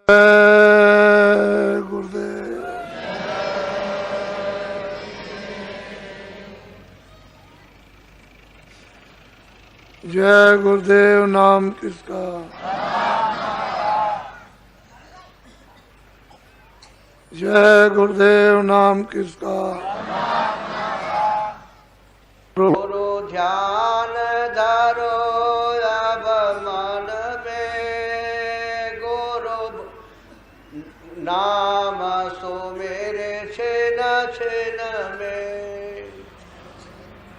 गुरुदेव जय गुरुदेव। नाम किसका? जय गुरुदेव। नाम किसका? गुरु ध्यान धरो अब मन में, गुरु नाम सुमेरे छिन छिन में।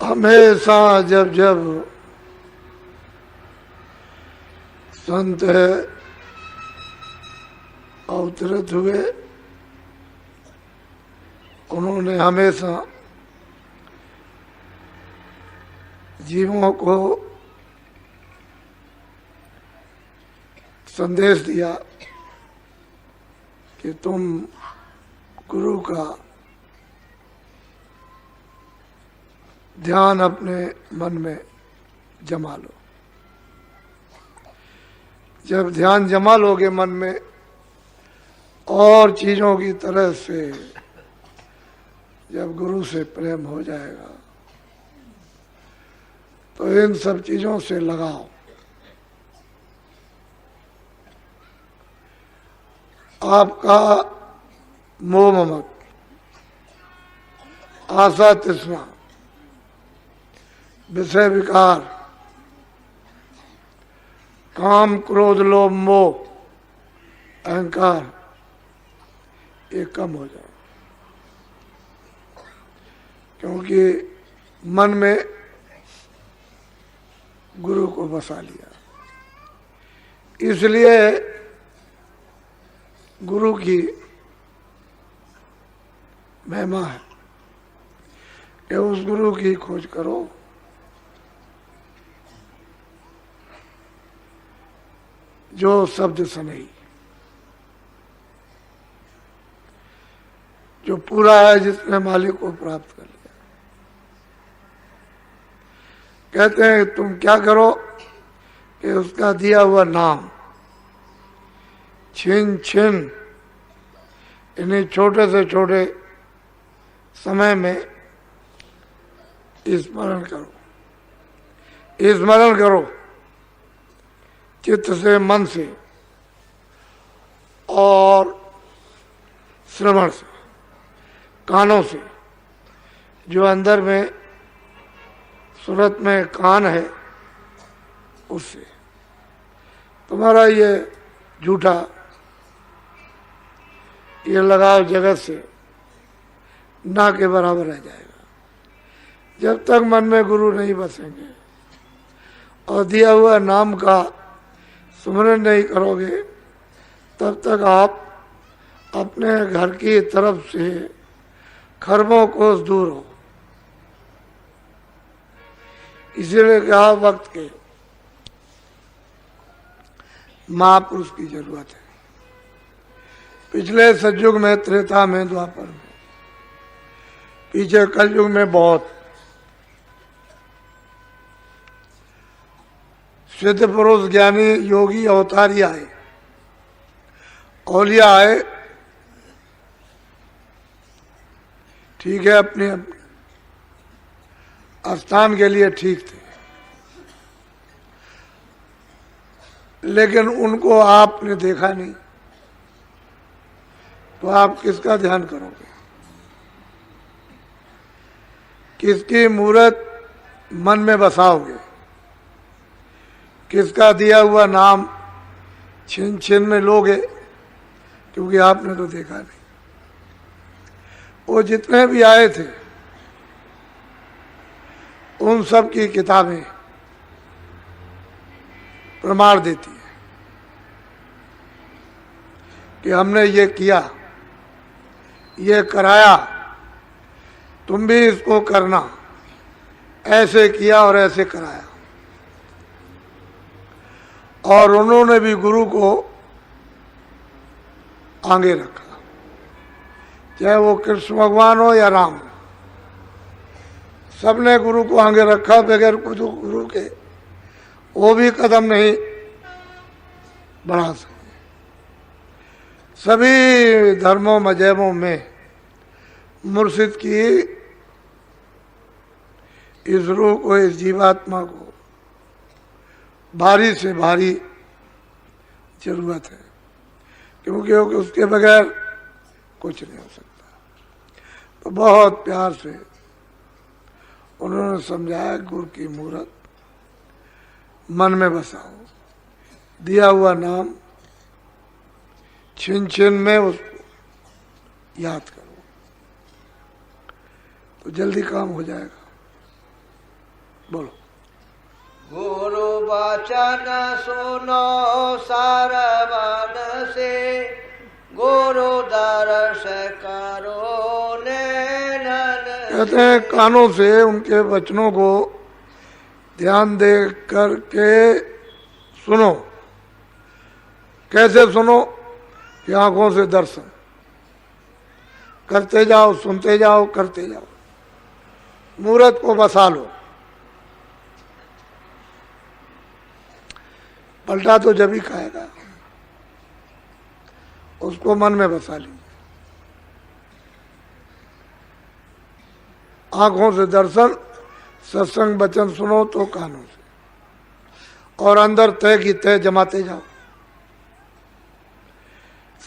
हमेशा जब जब संत अवतरित हुए, उन्होंने हमेशा जीवों को संदेश दिया कि तुम गुरु का ध्यान अपने मन में जमा लो। जब ध्यान जमा लोगे मन में, और चीजों की तरह से जब गुरु से प्रेम हो जाएगा तो इन सब चीजों से लगाओ। आपका मोह ममत, आशा तृष्णा, विषय विकार, काम क्रोध लोभ मोह अहंकार, ये कम हो जाए। क्योंकि मन में गुरु को बसा लिया। इसलिए गुरु की महिमा है कि उस गुरु की खोज करो जो शब्द सुनाई, जो पूरा है, जिसने मालिक को प्राप्त कर लिया। कहते हैं तुम क्या करो कि उसका दिया हुआ नाम छिन छिन, इन्हें छोटे से छोटे समय में स्मरण करो। स्मरण करो चित्त से, मन से और श्रवण से, कानों से। जो अंदर में सूरत में कान है, उससे तुम्हारा ये झूठा ये लगाव जगत से ना के बराबर रह जाएगा। जब तक मन में गुरु नहीं बसेंगे और दिया हुआ नाम का स्मरण नहीं करोगे, तब तक आप अपने घर की तरफ से खरबों कोस दूर हो। इसीलिए कहा वक्त के महापुरुष की जरूरत है। पिछले सतयुग में, त्रेता में, द्वापर में, पीछे कलयुग में बहुत सिद्ध पुरुष, ज्ञानी, योगी, अवतारी आए, औलिया आए। ठीक है, अपने अपने स्थान के लिए ठीक थे, लेकिन उनको आपने देखा नहीं, तो आप किसका ध्यान करोगे? किसकी मूर्त मन में बसाओगे? किसका दिया हुआ नाम छिन छिन में लोगे? क्योंकि आपने तो देखा नहीं। वो जितने भी आए थे, उन सब की किताबें प्रमाण देती है कि हमने ये किया, ये कराया, तुम भी इसको करना, ऐसे किया और ऐसे कराया। और उन्होंने भी गुरु को आगे रखा, चाहे वो कृष्ण भगवान हो या राम, सबने गुरु को आगे रखा। बगैर कुछ गुरु के वो भी कदम नहीं बढ़ा सके। सभी धर्मों मजहबों में मुर्शिद की इस रूह को, इस जीवात्मा को भारी से भारी जरूरत है, क्योंकि उसके बगैर कुछ नहीं हो सकता। तो बहुत प्यार से उन्होंने समझाया, गुरु की मूरत मन में बसाओ, दिया हुआ नाम छिन छिन में उसको याद करो, तो जल्दी काम हो जाएगा। बोलो। गुरु वचन सुनो सरवन से, गुरु दर्श करो नैनन। कहते हैं कानों से उनके वचनों को ध्यान दे करके सुनो। कैसे सुनो? कि आंखों से दर्शन करते जाओ, सुनते जाओ, करते जाओ, मूरत को बसा लो। पलटा तो जब ही खाएगा, उसको मन में बसा लीजिए। आंखों से दर्शन, सत्संग वचन सुनो तो कानों से, और अंदर तय की तय जमाते जाओ।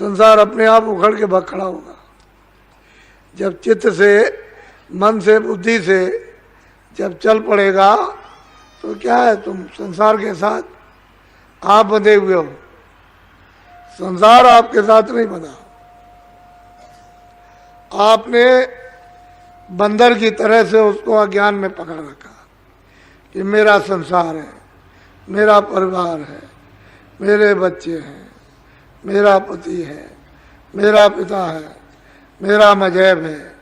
संसार अपने आप उखड़ के भाग खड़ा होगा। जब चित्त से, मन से, बुद्धि से जब चल पड़ेगा तो क्या है, तुम संसार के साथ आप बंधे हुए हो, संसार आपके साथ नहीं बंधा। आपने बंदर की तरह से उसको अज्ञान में पकड़ रखा कि मेरा संसार है, मेरा परिवार है, मेरे बच्चे हैं, मेरा पति है, मेरा पिता है, मेरा मजहब है,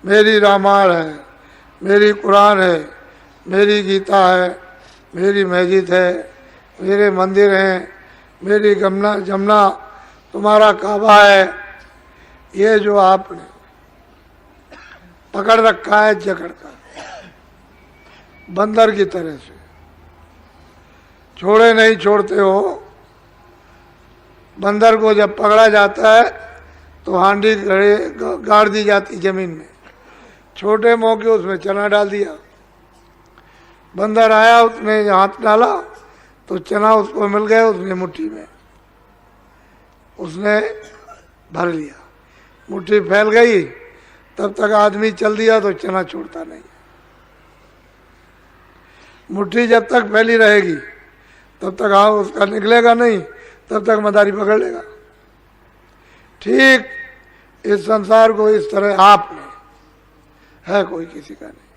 मेरी रामायण है, मेरी कुरान है, मेरी गीता है, मेरी मस्जिद है, मेरे मंदिर हैं, मेरी जमुना, तुम्हारा काबा है। ये जो आपने पकड़ रखा है जकड़ कर, बंदर की तरह से छोड़े नहीं छोड़ते हो। बंदर को जब पकड़ा जाता है तो हांडी गाड़ दी जाती जमीन में, छोटे मौके उसमें चना डाल दिया। बंदर आया, उसने हाथ डाला तो चना उसको मिल गया, उसने मुट्ठी में उसने भर लिया। मुट्ठी फैल गई, तब तक आदमी चल दिया तो चना छोड़ता नहीं। मुट्ठी जब तक फैली रहेगी तब तक उसका निकलेगा नहीं, तब तक मदारी पकड़ लेगा। ठीक इस संसार को इस तरह आपने है, कोई किसी का नहीं,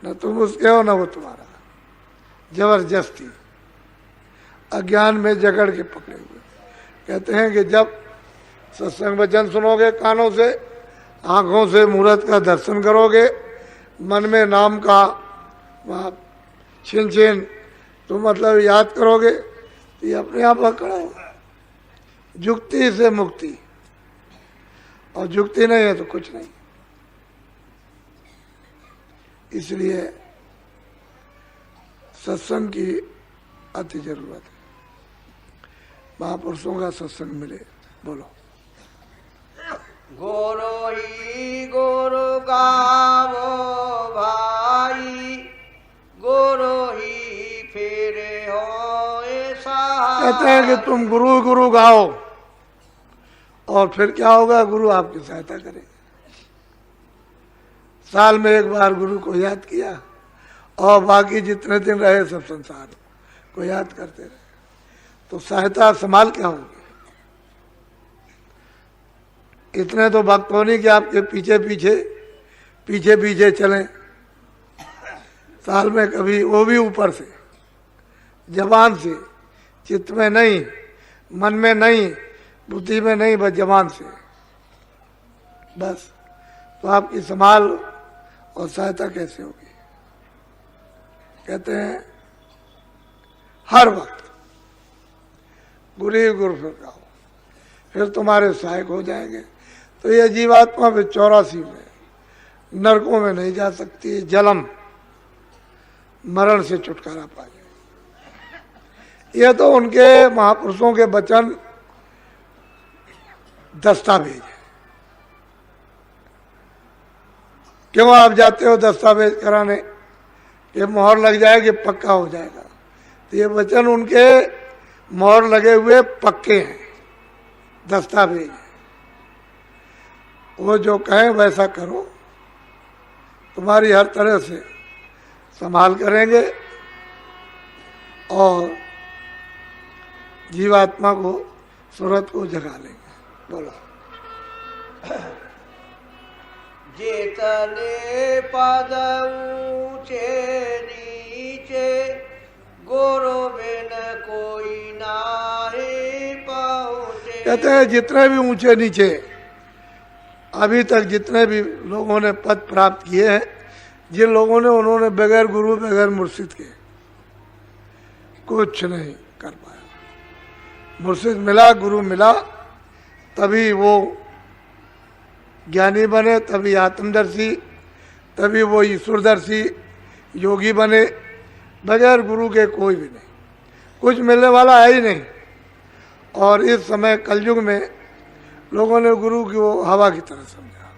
न तुम उसके हो न वो तुम्हारा। जबरदस्ती अज्ञान में जकड़ के पकड़े हुए। कहते हैं कि जब सत्संग वचन सुनोगे कानों से, आंखों से मूरत का दर्शन करोगे, मन में नाम का वहाँ छिन छिन तो मतलब याद करोगे, तो ये अपने आप खड़ा होगा। जुक्ति से मुक्ति, और जुक्ति नहीं है तो कुछ नहीं। इसलिए सत्संग की अति जरूरत है। महापुरुषों का सत्संग मिले। बोलो। गुरु ही गुरु गावो भाई, गुरु ही फिर हो सहाय। कहते हैं कि तुम गुरु गुरु गाओ, और फिर क्या होगा, गुरु आपकी सहायता करेगा। साल में एक बार गुरु को याद किया, और बाकी जितने दिन रहे सब संसार को याद करते रहे, तो सहायता संभाल क्या होगी। इतने तो भक्त होने कि आपके पीछे पीछे पीछे पीछे चलें। साल में कभी, वो भी ऊपर से, जबान से, चित्त में नहीं, मन में नहीं, बुद्धि में नहीं, बस जबान से बस। तो आपकी संभाल और सहायता कैसे होगी। कहते हैं हर वक्त गुरु ही गुरु फिर गाओ, फिर तुम्हारे सहायक हो जाएंगे। तो ये जीवात्मा फिर 84 में नरकों में नहीं जा सकती, जलम मरण से छुटकारा पाए। ये तो उनके महापुरुषों के वचन दस्तावेज है। क्यों आप जाते हो दस्तावेज कराने? ये मोहर लग जाएगी, पक्का हो जाएगा। तो ये वचन उनके मोहर लगे हुए पक्के हैं, दस्तावेज है। वो जो कहें वैसा करो, तुम्हारी हर तरह से संभाल करेंगे और जीवात्मा को, सूरत को जगा लेंगे। बोलो। जितने पद ऊंचे नीचे, गुरु बिन कोई नाहीं पहुँचे। कहते हैं जितने भी ऊंचे नीचे अभी तक जितने भी लोगों ने पद प्राप्त किए हैं, जिन लोगों ने, उन्होंने बगैर गुरु बगैर मुर्शिद के कुछ नहीं कर पाया। मुर्शिद मिला, गुरु मिला, तभी वो ज्ञानी बने, तभी आत्मदर्शी, तभी वो ईश्वरदर्शी योगी बने। बगैर गुरु के कोई भी नहीं, कुछ मिलने वाला है ही नहीं। और इस समय कलयुग में लोगों ने गुरु की वो हवा की तरह समझा।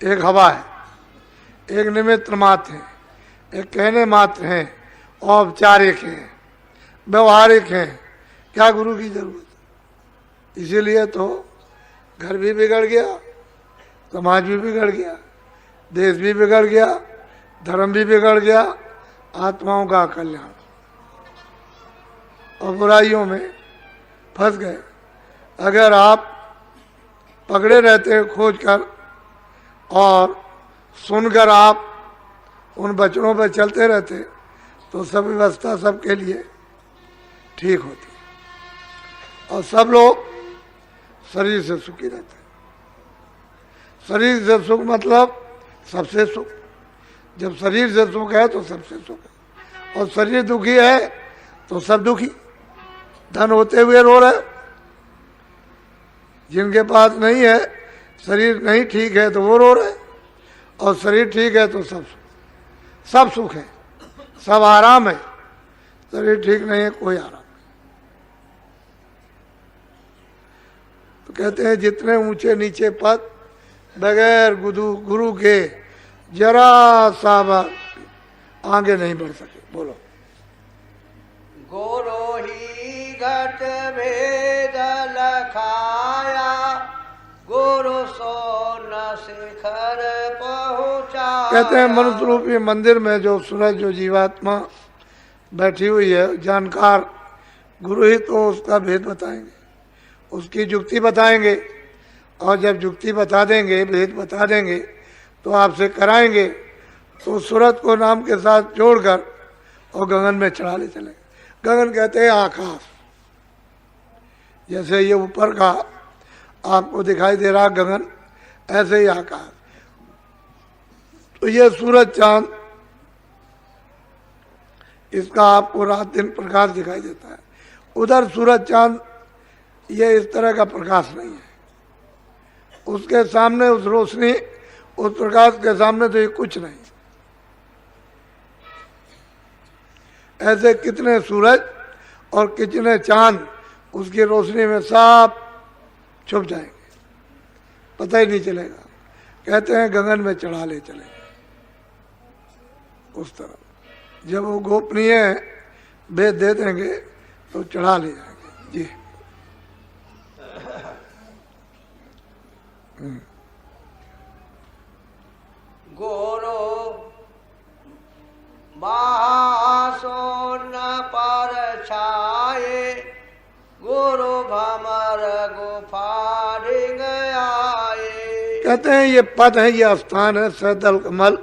एक हवा है, एक निमित्त मात्र है, एक कहने मात्र है, औपचारिक है, व्यवहारिक है। क्या गुरु की जरूरत? इसीलिए तो घर भी बिगड़ गया, समाज भी बिगड़ गया, देश भी बिगड़ गया, धर्म भी बिगड़ गया, आत्माओं का कल्याण, और बुराइयों में फंस गए। अगर आप पकड़े रहते खोज कर और सुनकर आप उन वचनों पर चलते रहते, तो सब व्यवस्था सबके लिए ठीक होती और सब लोग शरीर से सुखी रहते। शरीर से सुख मतलब सबसे सुख। जब शरीर से सुख है तो सबसे सुख है, और शरीर दुखी है तो सब दुखी। धन होते हुए रो रहे, जिनके पास नहीं है, शरीर नहीं ठीक है तो वो रो रहे, और शरीर ठीक है तो सब सुख है, सब आराम है। शरीर ठीक नहीं है, कोई आराम नहीं। तो कहते हैं जितने ऊंचे नीचे पद बगैर गुरु के जरा सा आगे नहीं बढ़ सके। बोलो। गुरु ही घट भेद लखाया, गुरु सो न शिखर पहुँचा। कहते हैं मनुष्य रूपी मंदिर में जो सूरज, जो जीवात्मा बैठी हुई है, जानकार गुरु ही तो उसका भेद बताएंगे, उसकी जुक्ति बताएंगे। और जब जुक्ति बता देंगे, भेद बता देंगे, तो आपसे कराएंगे, तो सूरत को नाम के साथ जोड़कर और गगन में चढ़ा ले चले। गगन कहते हैं आकाश। जैसे ये ऊपर का आपको दिखाई दे रहा गगन, ऐसे ही आकाश। तो ये सूरज चांद, इसका आपको रात दिन प्रकाश दिखाई देता है। उधर सूरज चांद ये इस तरह का प्रकाश नहीं है। उसके सामने उस रोशनी, उस प्रकाश के सामने तो ये कुछ नहीं। ऐसे कितने सूरज और कितने चांद उसकी रोशनी में सब छुप जाएंगे, पता ही नहीं चलेगा। कहते हैं गगन में चढ़ा ले चलेंगे उस तरफ। जब वो गोपनीय भेद दे देंगे तो चढ़ा ले जाएंगे। जी। गुरु महासोन पर छाए, गुरु भमर गुफा ढिग आए। कहते हैं ये पद है, ये स्थान है सैदल कमल।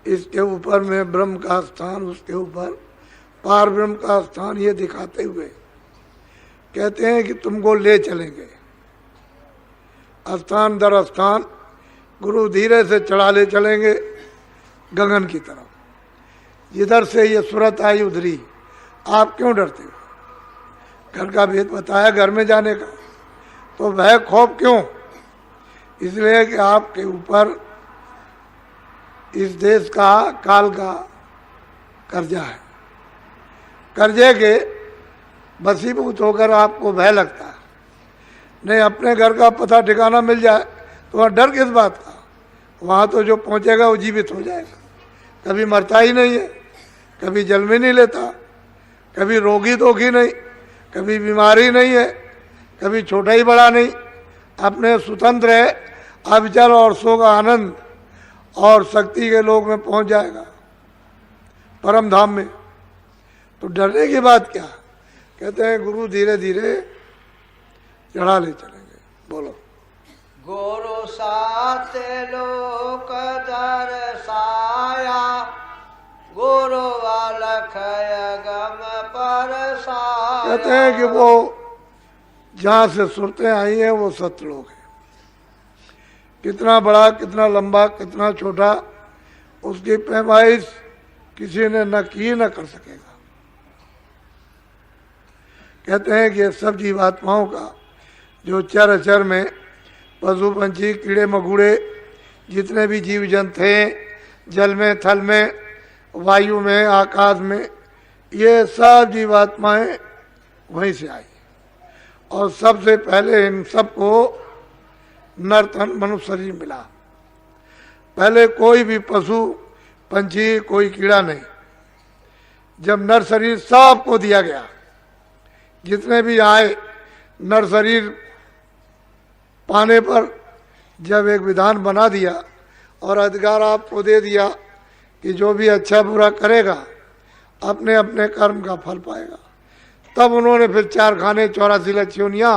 इसके ऊपर में ब्रह्म का स्थान, उसके ऊपर पार ब्रह्म का स्थान, ये दिखाते हुए कहते हैं कि तुमको ले चलेंगे स्थान दर स्थान। गुरु धीरे से चढ़ा ले चलेंगे गगन की तरफ। जिधर से ये सूरत आई उधरी। आप क्यों डरते हो? घर का भेद बताया, घर में जाने का, तो भय खौफ क्यों? इसलिए कि आपके ऊपर इस देश का, काल का कर्जा है। कर्जे के बसीभूत होकर आपको भय लगता है, नहीं अपने घर का पता ठिकाना मिल जाए तो वहाँ डर किस बात का। वहाँ तो जो पहुँचेगा वो जीवित हो जाएगा, कभी मरता ही नहीं है, कभी जन्म ही नहीं लेता, कभी रोगी धोखी नहीं, कभी बीमारी नहीं है, कभी छोटा ही बड़ा नहीं, अपने स्वतंत्र है, अविचल और सुख आनंद और शक्ति के लोक में पहुंच जाएगा, परम धाम में। तो डरने की बात क्या। कहते हैं गुरु धीरे धीरे चढ़ा ले चलेंगे। बोलो। गुरु सात लोक दर्शाया, गुरु अलख गम परसाया। कहते हैं कि वो जहाँ से सुरतें आई हैं वो सतलोक है। कितना बड़ा, कितना लंबा, कितना छोटा, उसकी पैमाइश किसी ने न की न कर सकेगा। कहते हैं कि सब जीवात्माओं का जो चर अचर में पशु पंछी कीड़े मकोड़े जितने भी जीव जंतु हैं, जल में, थल में, वायु में, आकाश में, ये सब जीवात्माएं वहीं से आई। और सबसे पहले इन सबको नर तन मनुष्य शरीर मिला। पहले कोई भी पशु पंछी कोई कीड़ा नहीं। जब नर शरीर सबको दिया गया, जितने भी आए, नर शरीर पाने पर जब एक विधान बना दिया और अधिकार आपको दे दिया कि जो भी अच्छा बुरा करेगा अपने अपने कर्म का फल पाएगा, तब उन्होंने फिर 4 खाने 84 लक्ष्योनियाँ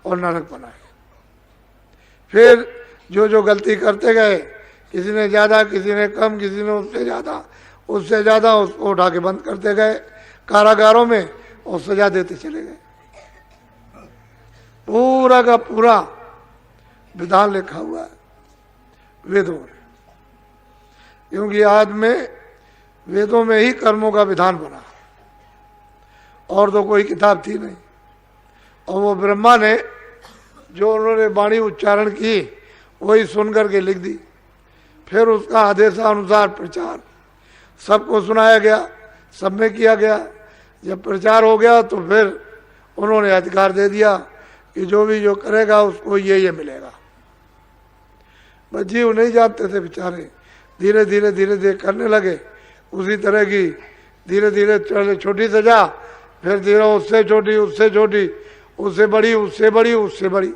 और नरक बनाए। फिर जो जो गलती करते गए, किसी ने ज़्यादा, किसी ने कम, किसी ने उससे ज़्यादा, उसको उठा के बंद करते गए कारागारों में और सजा देते चले गए। पूरा का पूरा विधान लिखा हुआ है वेदों में, क्योंकि आज में वेदों में ही कर्मों का विधान बना, और तो कोई किताब थी नहीं। और वो ब्रह्मा ने जो उन्होंने वाणी उच्चारण की वही सुन करके लिख दी। फिर उसका आदेशानुसार प्रचार सबको सुनाया गया, सब में किया गया। जब प्रचार हो गया तो फिर उन्होंने अधिकार दे दिया कि जो भी जो करेगा उसको ये मिलेगा। बस जीव नहीं जानते थे बेचारे, धीरे धीरे धीरे धीरे करने लगे उसी तरह की। धीरे धीरे चले, छोटी सजा, फिर धीरे उससे छोटी, उससे छोटी, उससे बड़ी, उससे बड़ी, उससे बड़ी,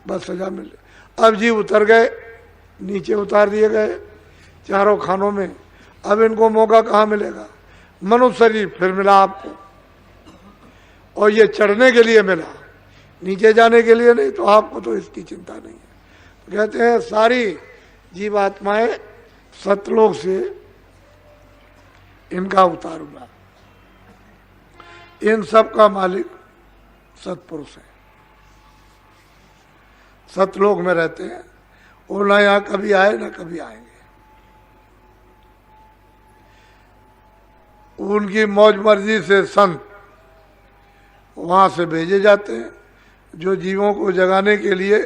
बस सजा मिल। अब जीव उतर गए, नीचे उतार दिए गए चारों खानों में। अब इनको मौका कहाँ मिलेगा। मनुष्य शरीर फिर मिला आपको, और ये चढ़ने के लिए मिला, नीचे जाने के लिए नहीं। तो आपको तो इसकी चिंता नहीं है। तो कहते हैं सारी जीवात्माएं सतलोक से इनका उतार हुआ। इन सब का मालिक सतपुरुष है, सतलोक में रहते हैं। वो ना यहाँ कभी आए ना कभी आएंगे। उनकी मौज मर्जी से संत वहाँ से भेजे जाते हैं, जो जीवों को जगाने के लिए,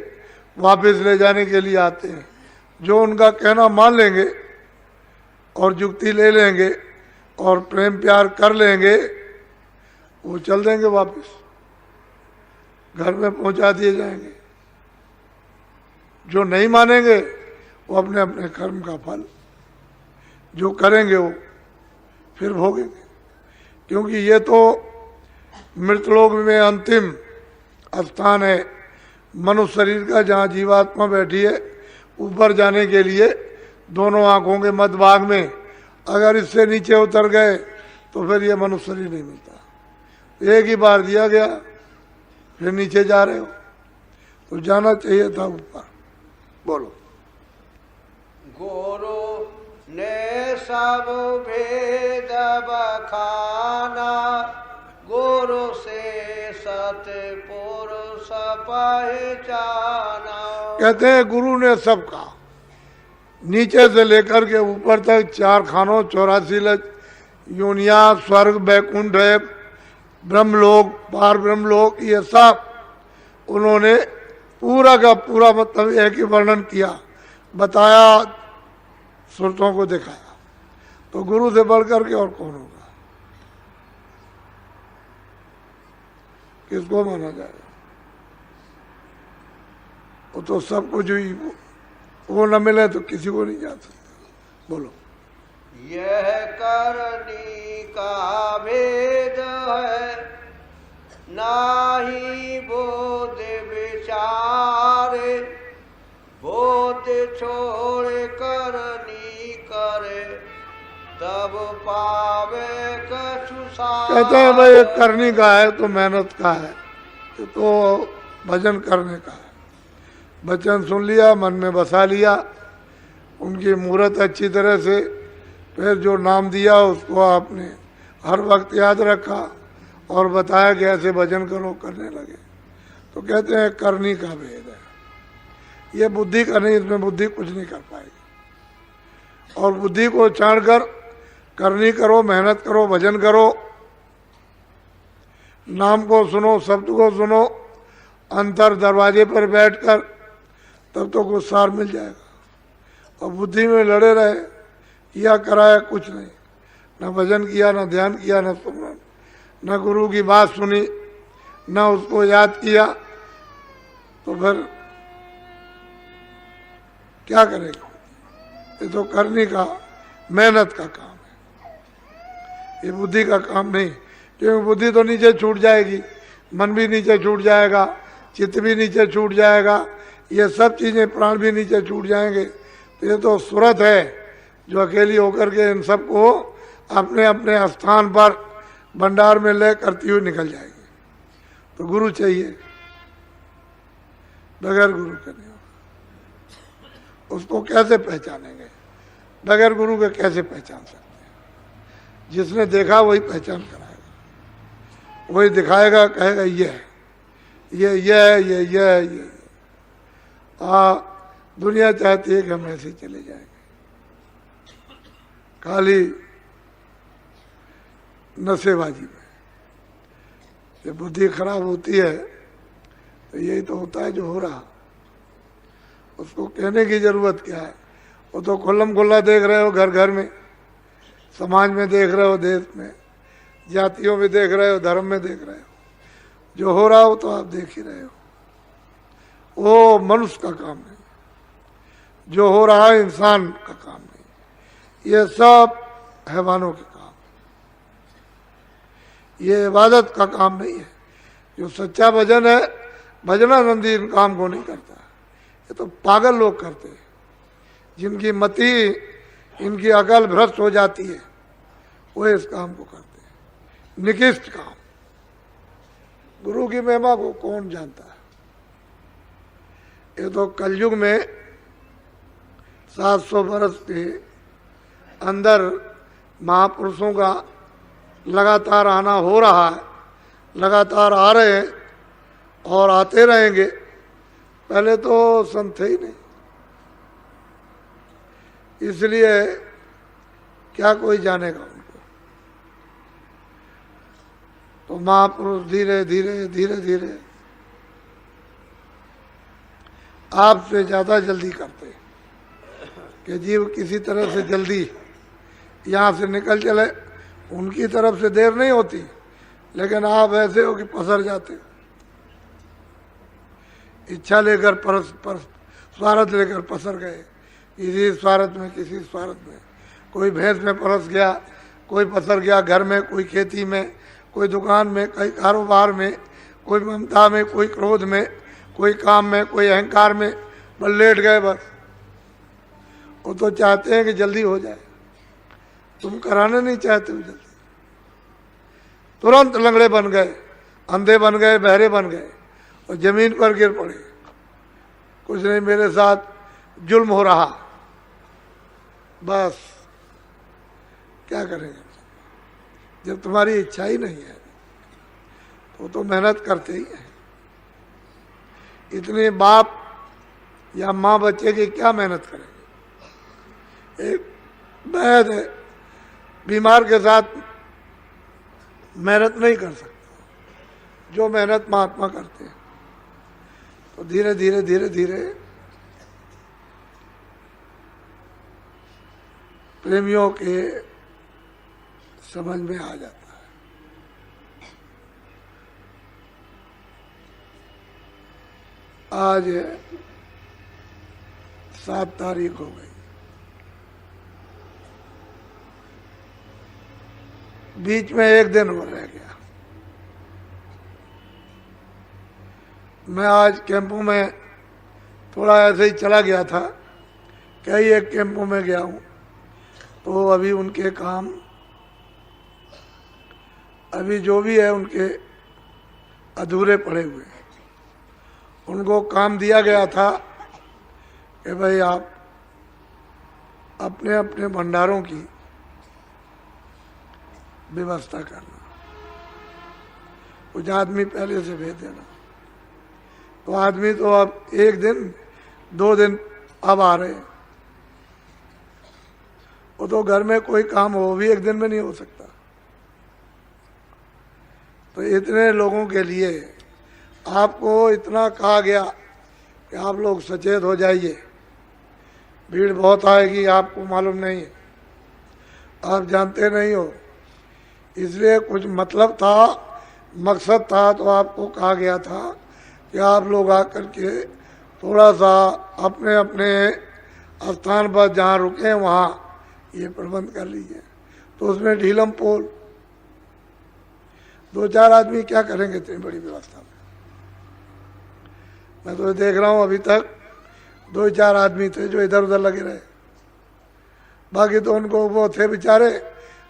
वापस ले जाने के लिए आते हैं। जो उनका कहना मान लेंगे और जुक्ति ले लेंगे और प्रेम प्यार कर लेंगे, वो चल देंगे वापस, घर में पहुंचा दिए जाएंगे। जो नहीं मानेंगे वो अपने अपने कर्म का फल जो करेंगे वो फिर भोगेंगे। क्योंकि ये तो मृतलोक में अंतिम स्थान है मनुष्य शरीर का, जहाँ जीवात्मा बैठी है। ऊपर जाने के लिए दोनों आंखों के मध्य भाग में, अगर इससे नीचे उतर गए तो फिर ये मनुष्य शरीर नहीं मिलता। एक ही बार दिया गया, फिर नीचे जा रहे हो, तो जाना चाहिए था ऊपर। बोलो। गुरु ने सब भेद बखाना, गुरु से सतपुरुष पहचाना। कहते हैं गुरु ने सबका, नीचे से लेकर के ऊपर तक 4 खानों 84 योनिया, स्वर्ग, बैकुंठ है, ब्रह्मलोक, पार ब्रह्मलोक, ये सब उन्होंने पूरा का पूरा मतलब एक ही वर्णन किया, बताया, सुरतों को दिखाया। तो गुरु से बढ़ करके और कौन होगा। किसको माना जाएगा? वो तो सब कुछ हुई, वो न मिले तो किसी को नहीं जा सकता। बोलो। यह करनी का भेद है, नाही बोध विचारे, बोध छोड़ करनी करे, तब पावे कछु सारे। कहते हैं भाई करनी का है तो मेहनत का है, तो भजन करने का है। वचन सुन लिया, मन में बसा लिया, उनकी मूर्त अच्छी तरह से, फिर जो नाम दिया उसको आपने हर वक्त याद रखा और बताया कि ऐसे भजन करो, करने लगे। तो कहते हैं करनी का भेद है, ये बुद्धि का नहीं, इसमें बुद्धि कुछ नहीं कर पाएगी। और बुद्धि को छाड़ कर करनी करो, मेहनत करो, भजन करो, नाम को सुनो, शब्द को सुनो, अंतर दरवाजे पर बैठकर, तब तो कुछ सार मिल जाएगा। और बुद्धि में लड़े रहे, किया कराया कुछ नहीं, न भजन किया, न ध्यान किया, न सुमरन, न गुरु की बात सुनी, न उसको याद किया, तो फिर क्या करेगा? ये तो करने का, मेहनत का काम है, ये बुद्धि का काम नहीं। क्योंकि बुद्धि तो नीचे छूट जाएगी, मन भी नीचे छूट जाएगा, चित्त भी नीचे छूट जाएगा, ये सब चीजें, प्राण भी नीचे छूट जाएंगे। तो ये तो सूरत है जो अकेली होकर के इन सबको अपने अपने स्थान पर भंडार में ले करती हुई निकल जाएगी। तो गुरु चाहिए, बगैर गुरु के नहीं होगा। उसको कैसे पहचानेंगे? बगैर गुरु के कैसे पहचान सकते हैं? जिसने देखा वही पहचान कराएगा, वही दिखाएगा, कहेगा ये है, ये। दुनिया चाहती है कि हम ऐसे चले जाएंगे, खाली नशेबाजी में। जब बुद्धि खराब होती है तो यही तो होता है जो हो रहा। उसको कहने की जरूरत क्या है? वो तो खुल्लम खुल्ला देख रहे हो, घर घर में, समाज में देख रहे हो, देश में, जातियों में देख रहे हो, धर्म में देख रहे हो। जो हो रहा हो तो आप देख ही रहे हो। वो मनुष्य का काम नहीं, जो हो रहा है इंसान का काम नहीं, ये सब हैवानों के काम, ये इबादत का काम नहीं है। जो सच्चा भजन है, भजनानंदी इन काम को नहीं करता, ये तो पागल लोग करते हैं, जिनकी मति, इनकी अकल भ्रष्ट हो जाती है, वो इस काम को करते हैं, निकृष्ट काम। गुरु की महिमा को कौन जानता है? ये तो कलयुग में 700 वर्ष के अंदर महापुरुषों का लगातार आना हो रहा है, लगातार आ रहे हैं और आते रहेंगे। पहले तो संत थे ही नहीं, इसलिए क्या कोई जानेगा उनको। तो महापुरुष धीरे धीरे धीरे धीरे आपसे ज्यादा जल्दी करते कि जीव किसी तरह से जल्दी यहाँ से निकल चले। उनकी तरफ से देर नहीं होती, लेकिन आप ऐसे हो कि पसर जाते, इच्छा लेकर स्वार्थ लेकर पसर गए, किसी स्वार्थ में, किसी स्वार्थ में। कोई भैंस में परस गया, कोई पसर गया घर में, कोई खेती में, कोई दुकान में, कोई कारोबार में, कोई ममता में, कोई क्रोध में, कोई काम में, कोई अहंकार में, बस लेट गए। बस वो तो चाहते हैं कि जल्दी हो जाए, तुम कराना नहीं चाहते हो जल्दी। तुरंत लंगड़े बन गए, अंधे बन गए, बहरे बन गए और जमीन पर गिर पड़े। कुछ नहीं, मेरे साथ जुल्म हो रहा। बस क्या करेंगे? जब तुम्हारी इच्छा ही नहीं है तो मेहनत करते ही है। इतने बाप या माँ बच्चे की क्या मेहनत करेंगे? एक वैद है, बीमार के साथ मेहनत नहीं कर सकता जो मेहनत महात्मा करते हैं। तो धीरे धीरे धीरे धीरे प्रेमियों के समझ में आ जाता है। आज 7 तारीख हो गई। बीच में एक दिन और रह गया। मैं आज कैंपों में थोड़ा ऐसे ही चला गया था, कई एक कैंपों में गया हूँ, तो अभी उनके काम अभी जो भी है उनके अधूरे पड़े हुए हैं। उनको काम दिया गया था कि भाई आप अपने अपने भंडारों की व्यवस्था करना, कुछ आदमी पहले से भेज देना। तो आदमी तो अब 1 दिन 2 दिन अब आ रहे हैं। वो तो घर में कोई काम हो भी 1 दिन में नहीं हो सकता। तो इतने लोगों के लिए आपको इतना कहा गया कि आप लोग सचेत हो जाइए, भीड़ बहुत आएगी, आपको मालूम नहीं है, आप जानते नहीं हो, इसलिए कुछ मतलब था, मकसद था, तो आपको कहा गया था कि आप लोग आकर के थोड़ा सा अपने अपने स्थान पर जहाँ रुके वहाँ ये प्रबंध कर लीजिए। तो उसमें ढीलम पोल 2-4 आदमी क्या करेंगे इतनी बड़ी व्यवस्था में। मैं तो देख रहा हूँ अभी तक 2-4 आदमी थे जो इधर उधर लगे रहे, बाकी तो उनको वो थे बेचारे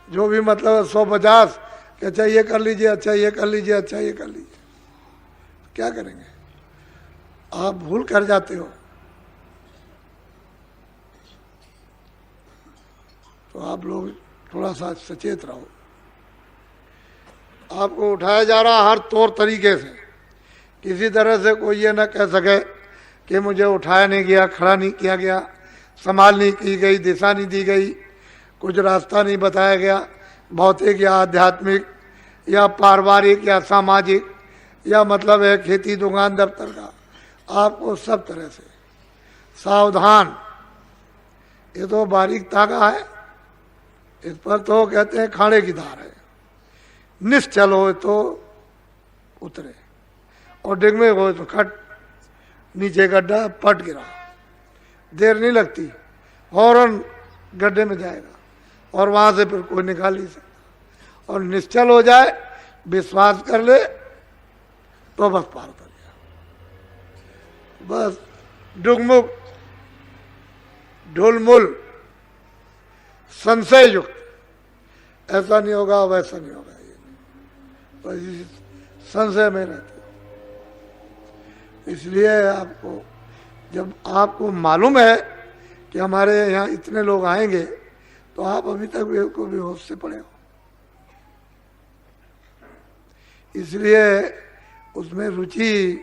जो भी मतलब 150 कि अच्छा ये कर लीजिए, अच्छा ये कर लीजिए, अच्छा ये कर लीजिए। क्या करेंगे, आप भूल कर जाते हो। तो आप लोग थोड़ा सा सचेत रहो। आपको उठाया जा रहा हर तौर तरीके से, किसी तरह से कोई ये ना कह सके कि मुझे उठाया नहीं गया, खड़ा नहीं किया गया, संभाल नहीं की गई, दिशा नहीं दी गई, कुछ रास्ता नहीं बताया गया, भौतिक या आध्यात्मिक या पारिवारिक या सामाजिक या मतलब है खेती दुकान दफ्तर का। आपको सब तरह से सावधान, ये तो बारीक तागा है, इस पर तो कहते हैं खाने की धार है। निश्चल हो तो उतरे और डिगमे हो तो खट, नीचे गड्ढा पट गिरा, देर नहीं लगती, फौरन गड्ढे में जाएगा और वहां से फिर कोई निकाल नहीं सकता। और निश्चल हो जाए, विश्वास कर ले तो बस पार कर गया। बस डुगमुग ढुलमुल संशय युक्त, ऐसा नहीं होगा वैसा नहीं होगा, ये बस संशय में रहते। इसलिए आपको, जब आपको मालूम है कि हमारे यहाँ इतने लोग आएंगे, तो आप अभी तक को बेहोश से पड़े हो। इसलिए उसमें रुचि,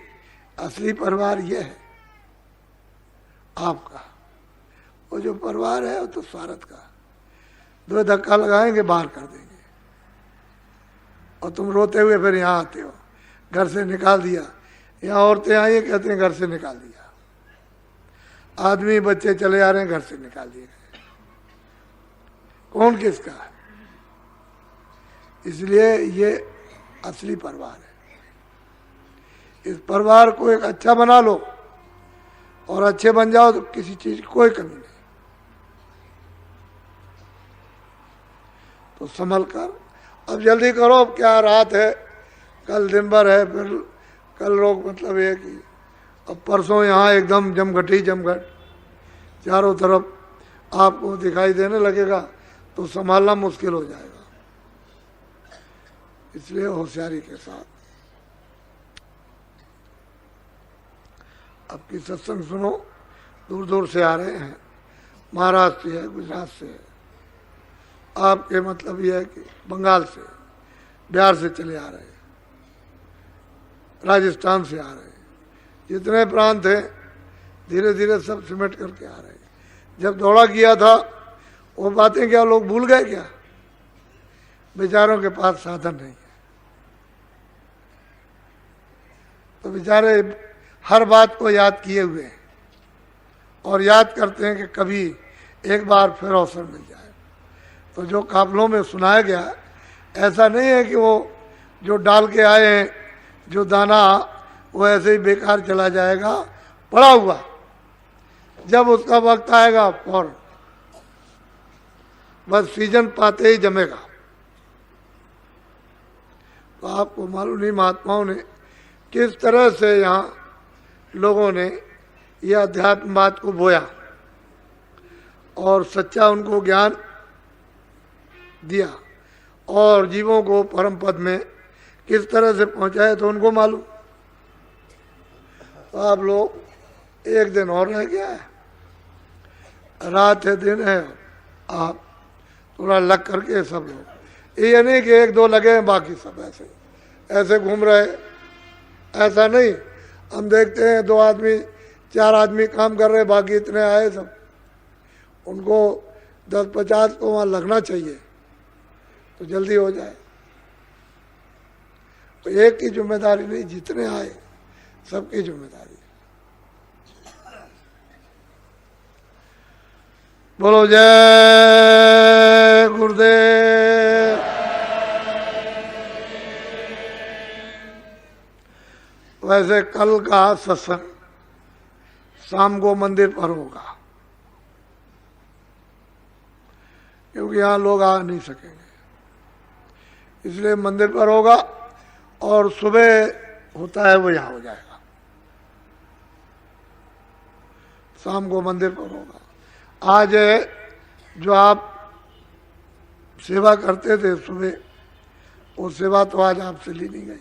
असली परिवार ये है आपका। वो जो परिवार है वो तो स्वार्थ का, 2 धक्का लगाएंगे बाहर कर देंगे, और तुम रोते हुए फिर यहाँ आते हो, घर से निकाल दिया। यहाँ औरतें आई कहते हैं घर से निकाल दिया, आदमी बच्चे चले आ रहे हैं, घर से निकाल दिए गए। कौन किसका है? इसलिए ये असली परिवार है। इस परिवार को एक अच्छा बना लो, और अच्छे बन जाओ तो किसी चीज की कोई कमी नहीं। तो संभल कर, अब जल्दी करो, अब क्या रात है, कल दिन भर है, फिर कल लोग मतलब ये कि अब परसों यहाँ एकदम जमघट ही जमघट, चारों तरफ आपको दिखाई देने लगेगा, तो संभालना मुश्किल हो जाएगा। इसलिए होशियारी के साथ आपकी सत्संग सुनो। दूर दूर से आ रहे हैं, महाराष्ट्र से है, गुजरात से है, आपके मतलब ये है कि बंगाल से, बिहार से चले आ रहे हैं, राजस्थान से आ रहे हैं, जितने प्रांत हैं धीरे धीरे सब सिमट करके आ रहे हैं। जब दौड़ा किया था वो बातें क्या लोग भूल गए क्या? बेचारों के पास साधन नहीं है, तो बेचारे हर बात को याद किए हुए हैं और याद करते हैं कि कभी एक बार फिर अवसर मिल जाए। तो जो काफलों में सुनाया गया, ऐसा नहीं है कि वो जो डाल के आए हैं, जो दाना वो ऐसे ही बेकार चला जाएगा पड़ा हुआ। जब उसका वक्त आएगा फौरन बस सीजन पाते ही जमेगा। तो आपको मालूम नहीं महात्माओं ने किस तरह से यहाँ लोगों ने यह अध्यात्मवाद को बोया और सच्चा उनको ज्ञान दिया और जीवों को परम पद में किस तरह से पहुंचाए तो उनको मालूम। तो आप लोग एक दिन और रह गया है, रात है दिन है, आप थोड़ा लग करके सब लोग, ये नहीं कि एक दो लगे हैं बाकी सब ऐसे ऐसे घूम रहे, ऐसा नहीं। हम देखते हैं 2 आदमी 4 आदमी काम कर रहे, बाकी इतने आए सब, उनको 10-50 को वहाँ लगना चाहिए तो जल्दी हो जाए। तो एक की जिम्मेदारी नहीं, जितने आए सबकी जिम्मेदारी। बोलो जय गुरुदेव। वैसे कल का सत्संग शाम को मंदिर पर होगा, क्योंकि यहाँ लोग आ नहीं सकेंगे, इसलिए मंदिर पर होगा। और सुबह होता है वो यहाँ हो जाएगा, शाम को मंदिर पर होगा। आज जो आप सेवा करते थे सुबह, वो सेवा तो आज आपसे ली नहीं गई।